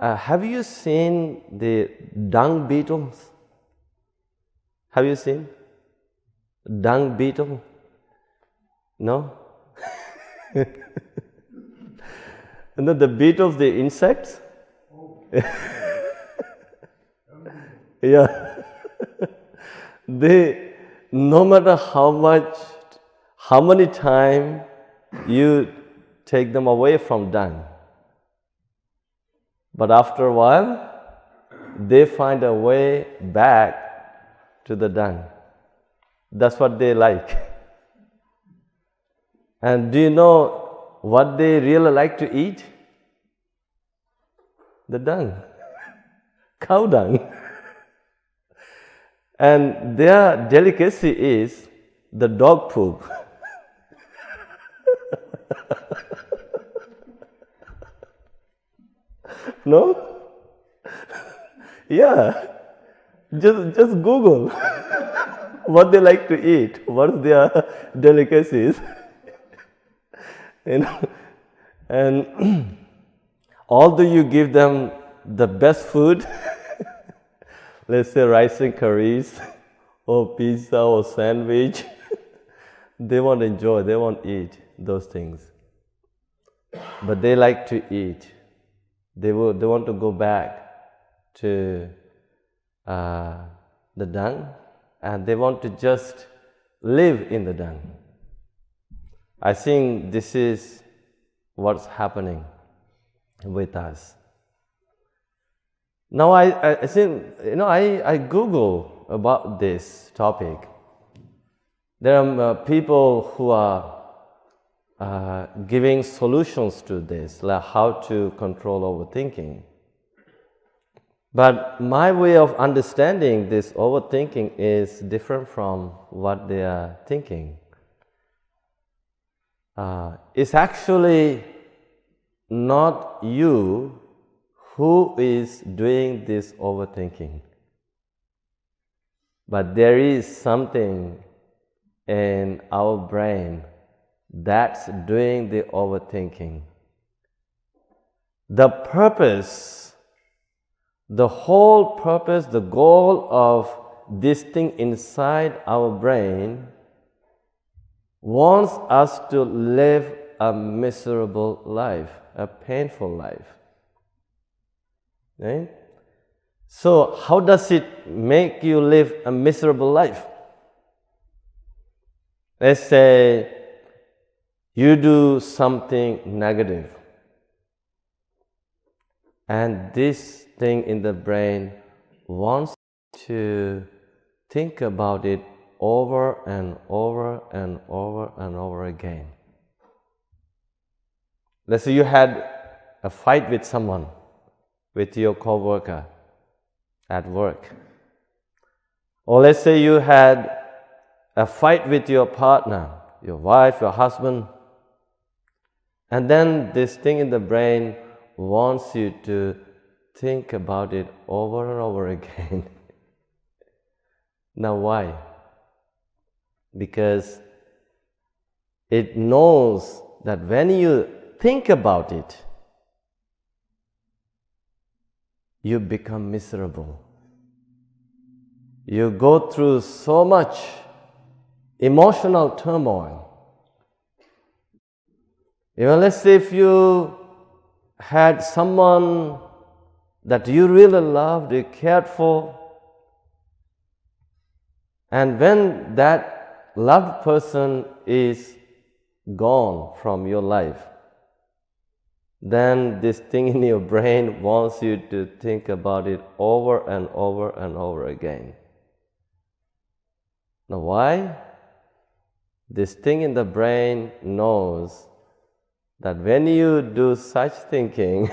have you seen the dung beetles? Have you seen dung beetle? No? No, the beetles, the insects? Yeah. They, no matter how many times you take them away from dung, but after a while, they find a way back to the dung. That's what they like. And do you know what they really like to eat? The dung. Cow dung. And their delicacy is the dog poop. No? Yeah. Just Google what they like to eat, what their delicacies. You know? And although you give them the best food, let's say rice and curries, or pizza or sandwich, they won't enjoy, they won't eat those things. But they like to eat. They want to go back to the dung, and they want to just live in the dung. I think this is what's happening with us. Now I think, I Google about this topic. There are people who are giving solutions to this, like how to control overthinking. But my way of understanding this overthinking is different from what they are thinking. It's actually not you who is doing this overthinking, but there is something in our brain that's doing the overthinking. The purpose, the whole purpose, the goal of this thing inside our brain wants us to live a miserable life, a painful life. Right? So, how does it make you live a miserable life? Let's say you do something negative, and this thing in the brain wants to think about it over and over and over and over again. Let's say you had a fight with someone, with your co-worker at work. Or let's say you had a fight with your partner, your wife, your husband, and then this thing in the brain wants you to think about it over and over again. Now why? Because it knows that when you think about it, you become miserable. You go through so much emotional turmoil. Let's say if you had someone that you really loved, you cared for, and when that loved person is gone from your life, then this thing in your brain wants you to think about it over and over and over again. Now why? This thing in the brain knows that when you do such thinking,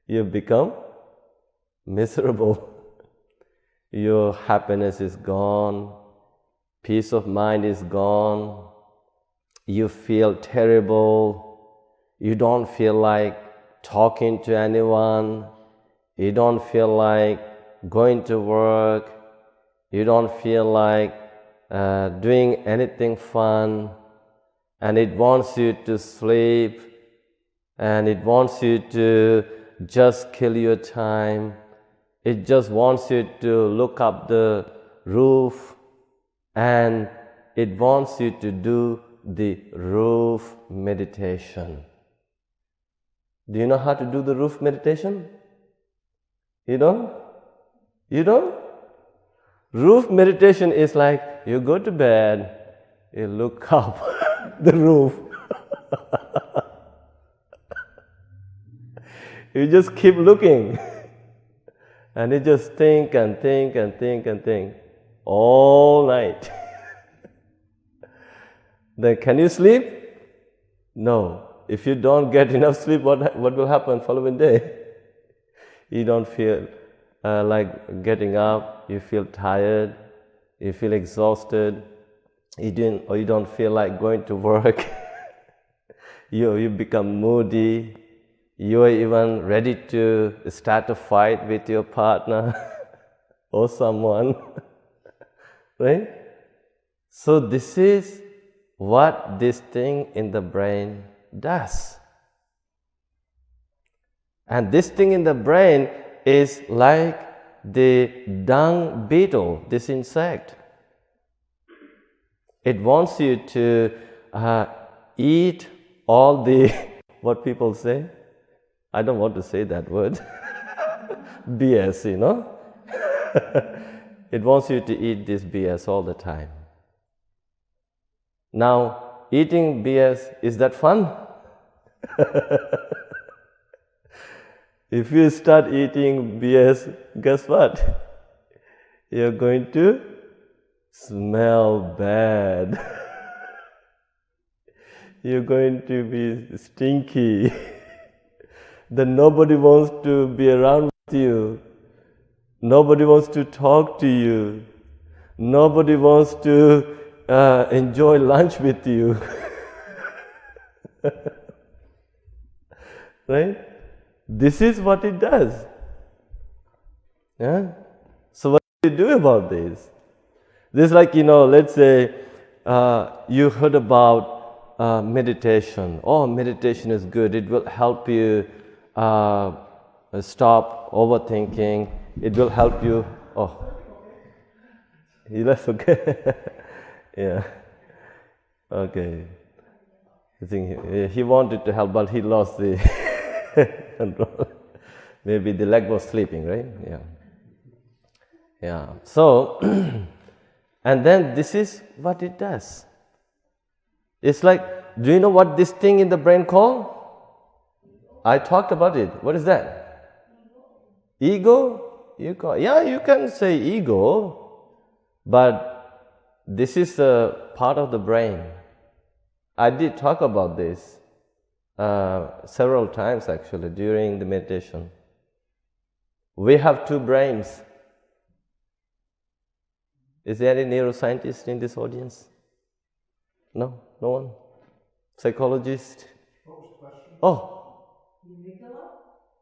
you become miserable. Your happiness is gone, peace of mind is gone, you feel terrible, you don't feel like talking to anyone, you don't feel like going to work, you don't feel like doing anything fun, and it wants you to sleep, and it wants you to just kill your time. It just wants you to look up the roof, and it wants you to do the roof meditation. Do you know how to do the roof meditation? You don't? You don't? Roof meditation is like you go to bed, you look up the roof. You just keep looking. And you just think and think and think and think all night. Then can you sleep? No. If you don't get enough sleep, what will happen following day? You don't feel like getting up, you feel tired, you feel exhausted, you don't feel like going to work. You become moody, you are even ready to start a fight with your partner or someone, right? So this is what this thing in the brain does. And this thing in the brain is like the dung beetle, this insect. It wants you to eat all the, what people say? I don't want to say that word. BS, you know? It wants you to eat this BS all the time. Now, eating BS, is that fun? If you start eating BS, guess what? You're going to smell bad. You're going to be stinky. Then nobody wants to be around with you. Nobody wants to talk to you. Nobody wants to enjoy lunch with you. Right? This is what it does. Yeah? So what do you do about this? This is like, let's say you heard about meditation. Oh, meditation is good. It will help you stop overthinking. It will help you. Oh, that's okay. Yeah. Okay. I think he wanted to help, but he lost the control. Maybe the leg was sleeping, right? Yeah. Yeah. So, and then this is what it does. It's like, do you know what this thing in the brain called? I talked about it. What is that? Ego? Yeah, you can say ego, but this is a part of the brain. I did talk about this several times actually during the meditation. We have two brains. Is there any neuroscientist in this audience? No? No one? Psychologist? What was the question? Oh.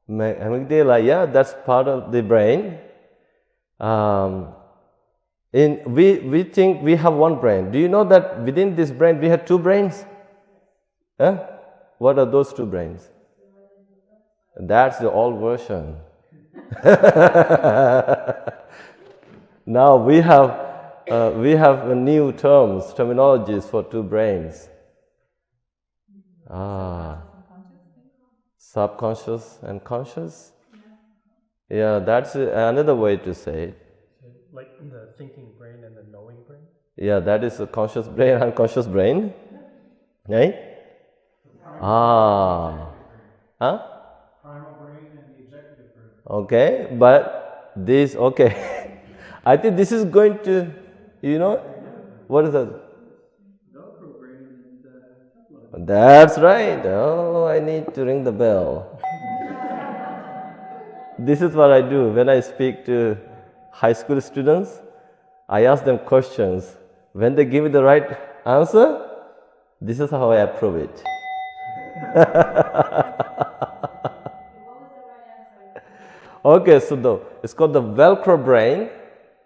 Amygdala, yeah, that's part of the brain. We think we have one brain. Do you know that within this brain we have two brains? Huh? What are those two brains? That's the old version. Now we have new terminologies for two brains. Subconscious and conscious? Yeah, that's another way to say it. Like the thinking brain and the knowing brain? Yeah, that is a conscious brain, unconscious brain. Right? Huh? Primal brain and the executive brain. Okay, but this, okay. I think this is going to, what is that? Velcro brain and Teflon. That's right. Oh, I need to ring the bell. This is what I do when I speak to high school students. I ask them questions. When they give me the right answer, this is how I approve it. Okay, so it's called the Velcro brain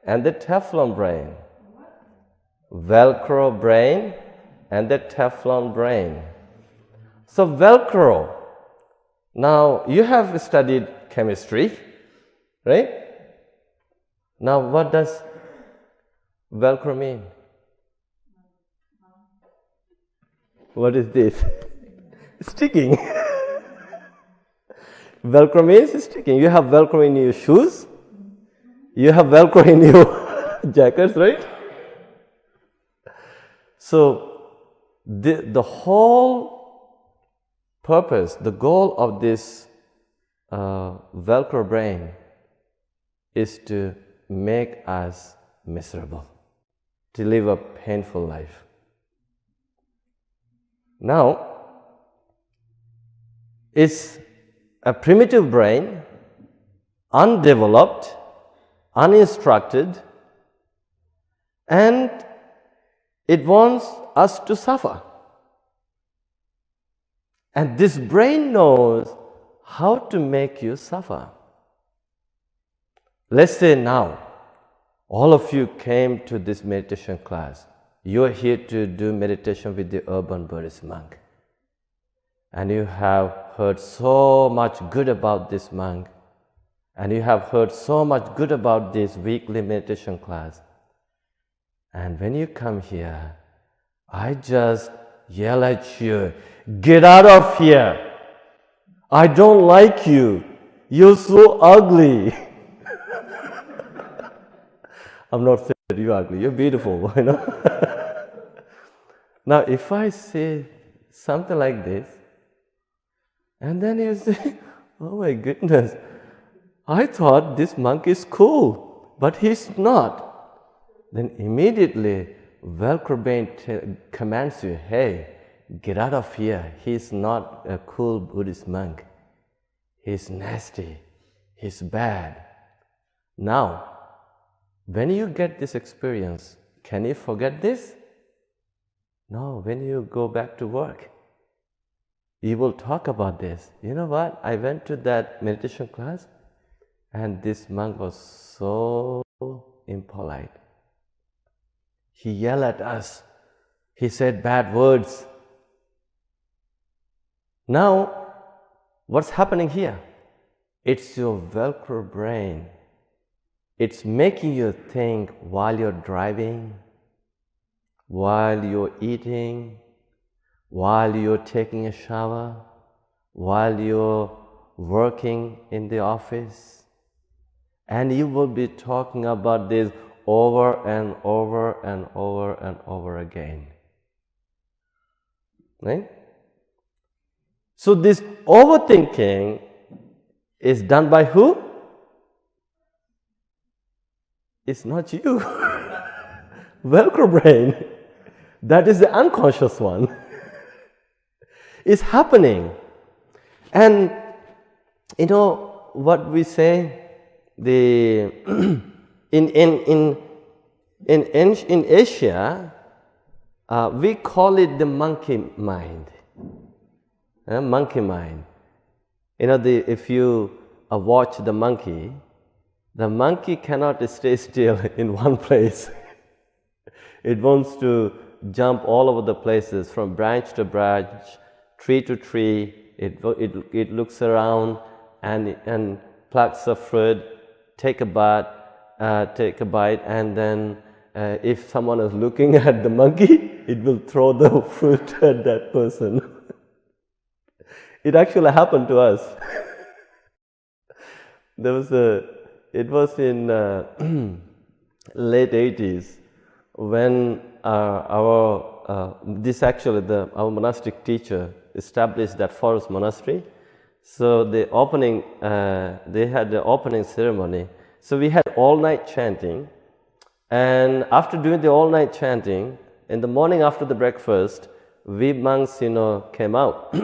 and the Teflon brain. Velcro brain and the Teflon brain. So Velcro. Now, you have studied chemistry, right? Now, what does Velcro mean? What is this? Sticking. Velcro means sticking. You have Velcro in your shoes. You have Velcro in your jackets, right? So, the whole purpose, the goal of this Velcro brain is to make us miserable, to live a painful life. Now, it's a primitive brain, undeveloped, uninstructed, and it wants us to suffer. And this brain knows how to make you suffer. Let's say now, all of you came to this meditation class. You are here to do meditation with the urban Buddhist monk. And you have heard so much good about this monk. And you have heard so much good about this weekly meditation class. And when you come here, I just yell at you, "Get out of here! I don't like you! You're so ugly!" I'm not saying that you're ugly, you're beautiful, you know. Now, if I say something like this, and then you say, "Oh my goodness, I thought this monk is cool, but he's not," then immediately Velcro brain commands you, "Hey, get out of here. He's not a cool Buddhist monk. He's nasty. He's bad." Now, when you get this experience, can you forget this? No, when you go back to work, you will talk about this. "You know what? I went to that meditation class and this monk was so impolite. He yelled at us. He said bad words." Now, what's happening here? It's your Velcro brain. It's making you think while you're driving, while you're eating, while you're taking a shower, while you're working in the office. And you will be talking about this over and over and over and over again. Right? So this overthinking is done by who? It's not you. Velcro brain. That is the unconscious one. It's happening. And you know what we say? In Asia, we call it the monkey mind. Monkey mind. You know, if you watch the monkey cannot stay still in one place. It wants to jump all over the places, from branch to branch, tree to tree. It looks around and plucks a fruit, take a bite, and then if someone is looking at the monkey, it will throw the fruit at that person. It actually happened to us. It was in late 80s when our monastic teacher established that forest monastery. So they had the opening ceremony. So we had all-night chanting, and after doing the all-night chanting, in the morning after the breakfast, we monks, came out.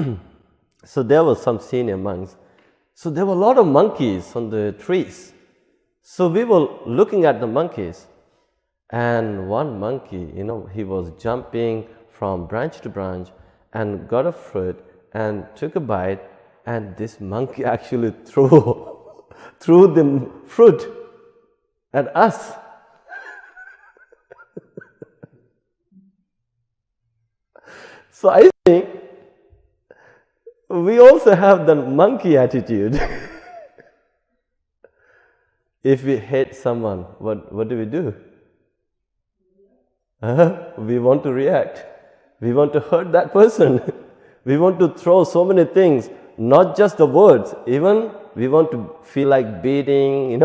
So there were some senior monks. So there were a lot of monkeys on the trees. So we were looking at the monkeys, and one monkey, he was jumping from branch to branch and got a fruit and took a bite, and this monkey actually threw the fruit at us. So I think we also have the monkey attitude. If we hate someone, what do we do? We want to react. We want to hurt that person. We want to throw so many things, not just the words, even we want to feel like beating,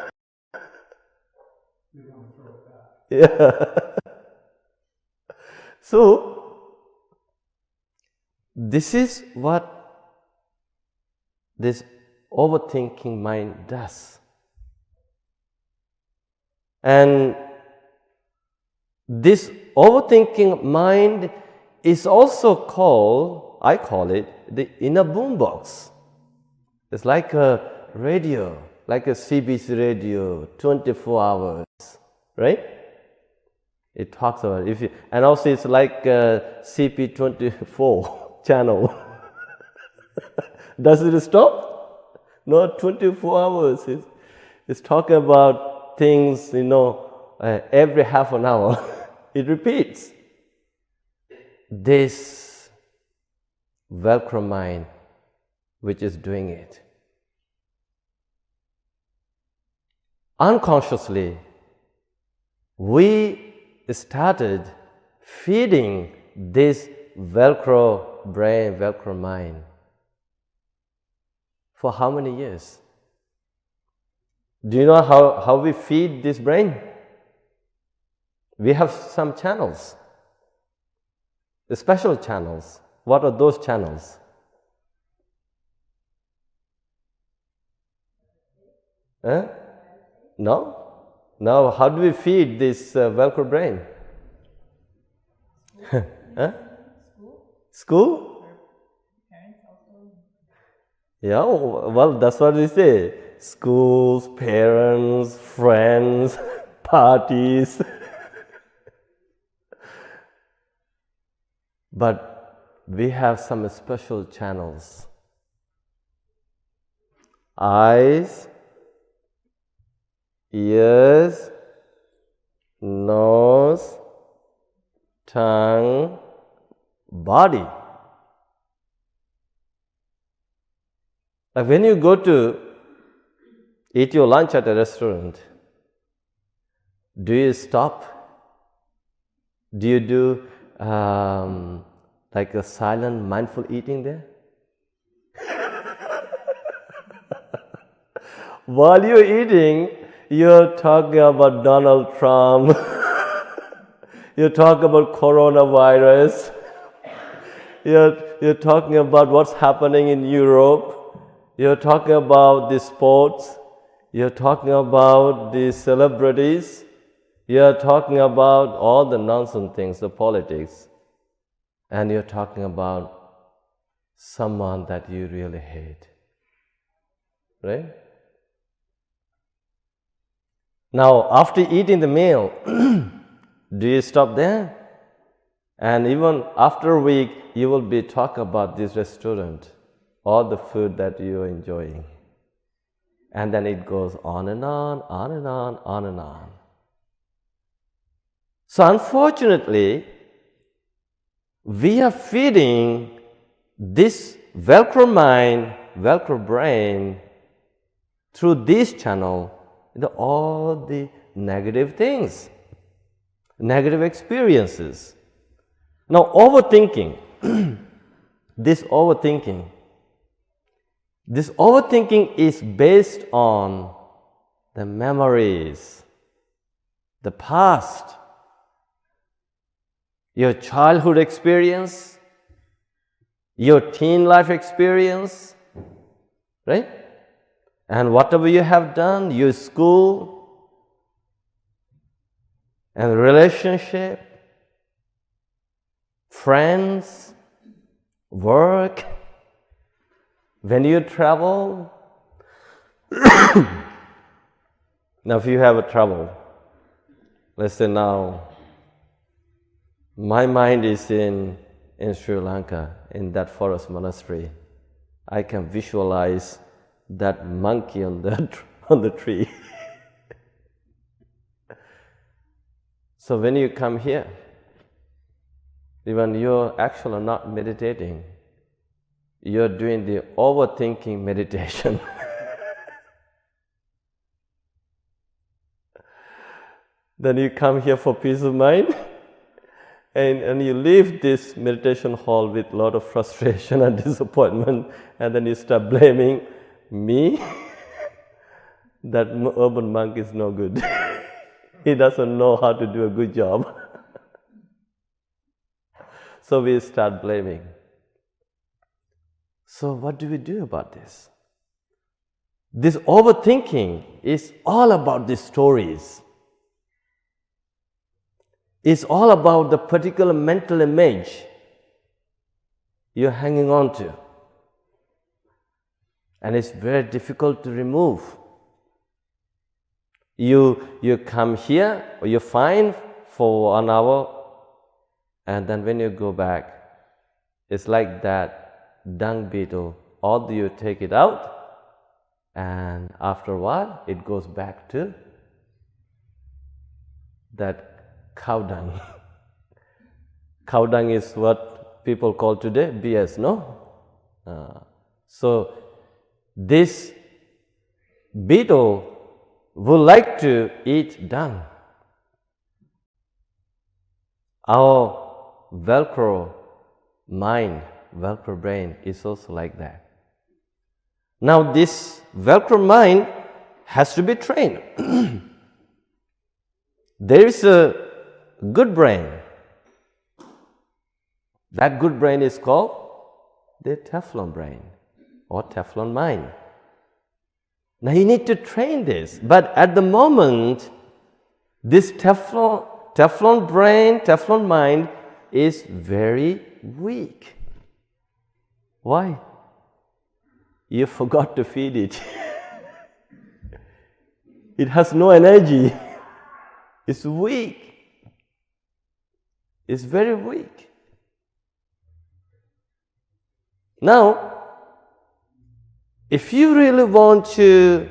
We want to throw it back. Yeah. So, this is what this overthinking mind does. And this overthinking mind is also called, I call it, the inner boombox. It's like a radio, like a CBC radio, 24 hours, right? It talks about it. And also it's like a CP24 channel. Does it stop? No, 24 hours. It's talking about things, every half an hour. It repeats. This Velcro mind, which is doing it. Unconsciously, we started feeding this Velcro brain, Velcro mind. For how many years? Do you know how we feed this brain? We have some channels, the special channels. What are those channels? No? Now, how do we feed this Velcro brain? School? Yeah, well, that's what we say. Schools, parents, friends, parties. But we have some special channels. Eyes, ears, nose, tongue, body. Like when you go to eat your lunch at a restaurant, do you stop? Do you do like a silent, mindful eating there? While you're eating, you're talking about Donald Trump, you're talking about coronavirus, you're talking about what's happening in Europe, you're talking about the sports, you're talking about the celebrities, you're talking about all the nonsense things, the politics, and you're talking about someone that you really hate, right? Now, after eating the meal, do you stop there? And even after a week, you will be talking about this restaurant, all the food that you are enjoying. And then it goes on and on, on and on, on and on. So unfortunately, we are feeding this Velcro mind, Velcro brain, through this channel, all the negative things, negative experiences. Now, overthinking, this overthinking is based on the memories, the past, your childhood experience, your teen life experience, right? And whatever you have done, your school and relationship, friends, work, when you travel. Now, if you have a trouble, let's say now, my mind is in Sri Lanka, in that forest monastery. I can visualize that monkey on the tree. So when you come here, even you're actually not meditating, you're doing the overthinking meditation. Then you come here for peace of mind, and you leave this meditation hall with a lot of frustration and disappointment, and then you start blaming me. That urban monk is no good. He doesn't know how to do a good job. So we start blaming. So what do we do about this? This overthinking is all about the stories. It's all about the particular mental image you're hanging on to. And it's very difficult to remove. You come here, or you're fine for 1 hour, and then when you go back, it's like that dung beetle. Although you take it out, and after a while, it goes back to that cow dung. Cow dung is what people call today BS, no? So this beetle would like to eat dung. Our Velcro mind, Velcro brain is also like that. Now this Velcro mind has to be trained. There is a good brain. That good brain is called the Teflon brain or Teflon mind. Now you need to train this, but at the moment, this Teflon brain, Teflon mind is very weak. Why? You forgot to feed it. It has no energy. It's weak. It's very weak. Now, if you really want to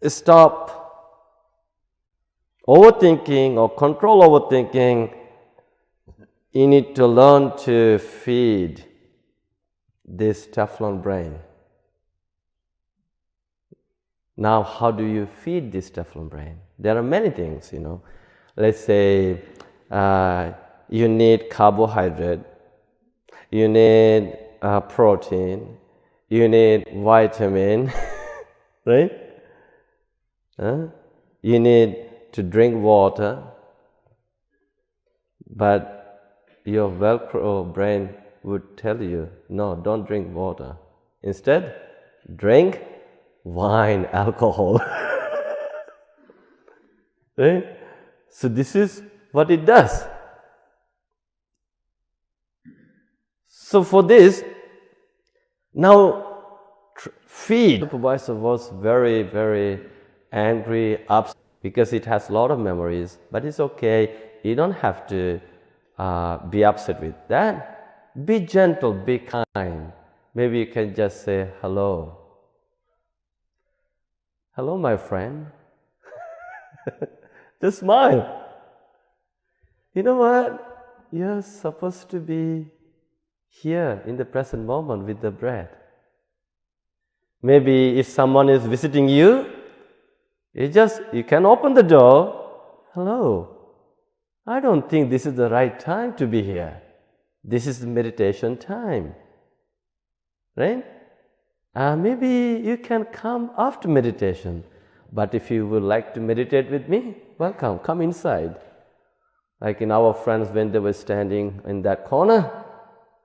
stop overthinking or control overthinking, you need to learn to feed this Teflon brain. Now, how do you feed this Teflon brain? There are many things, Let's say you need carbohydrate, you need protein, you need vitamin, right? You need to drink water, but your Velcro brain would tell you, no, don't drink water. Instead, drink wine, alcohol. Right? So this is what it does. So for this, now feed. The supervisor was very, very angry, upset, because it has a lot of memories, but it's okay. You don't have to be upset with that. Be gentle, be kind. Maybe you can just say, hello. Hello, my friend. Just smile. You know what? You're supposed to be here in the present moment with the breath. Maybe if someone is visiting you, you can open the door. Hello. I don't think this is the right time to be here. This is the meditation time. Right? Maybe you can come after meditation. But if you would like to meditate with me, welcome, come inside. Like in our friends, when they were standing in that corner,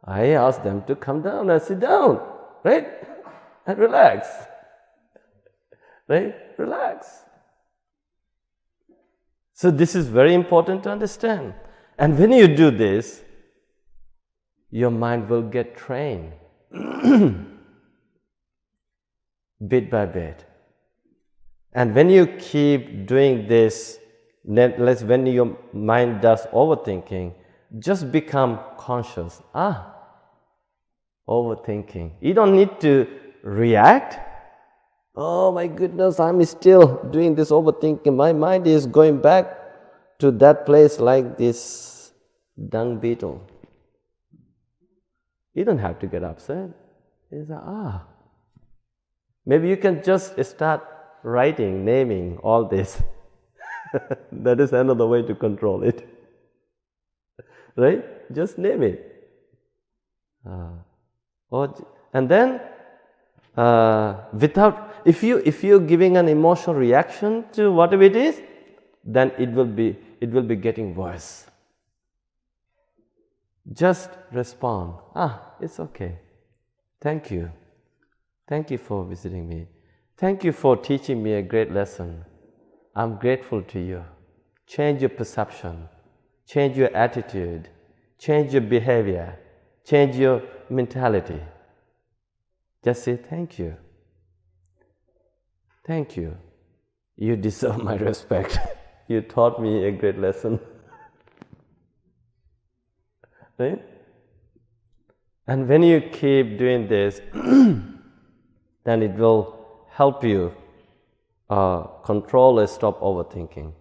I asked them to come down and sit down, right? And relax. Right? Relax. So this is very important to understand. And when you do this, your mind will get trained bit by bit. And when you keep doing this, when your mind does overthinking, just become conscious. Overthinking. You don't need to react. Oh my goodness, I'm still doing this overthinking. My mind is going back to that place like this dung beetle. You don't have to get upset. It's maybe you can just start writing, naming all this. That is another way to control it. Right? Just name it. And then, if you're giving an emotional reaction to whatever it is, then it will be getting worse. Just respond. It's okay. Thank you. Thank you for visiting me. Thank you for teaching me a great lesson. I'm grateful to you. Change your perception. Change your attitude. Change your behavior. Change your mentality. Just say thank you. Thank you. You deserve my respect. You taught me a great lesson. Right? And when you keep doing this, then it will help you control and stop overthinking.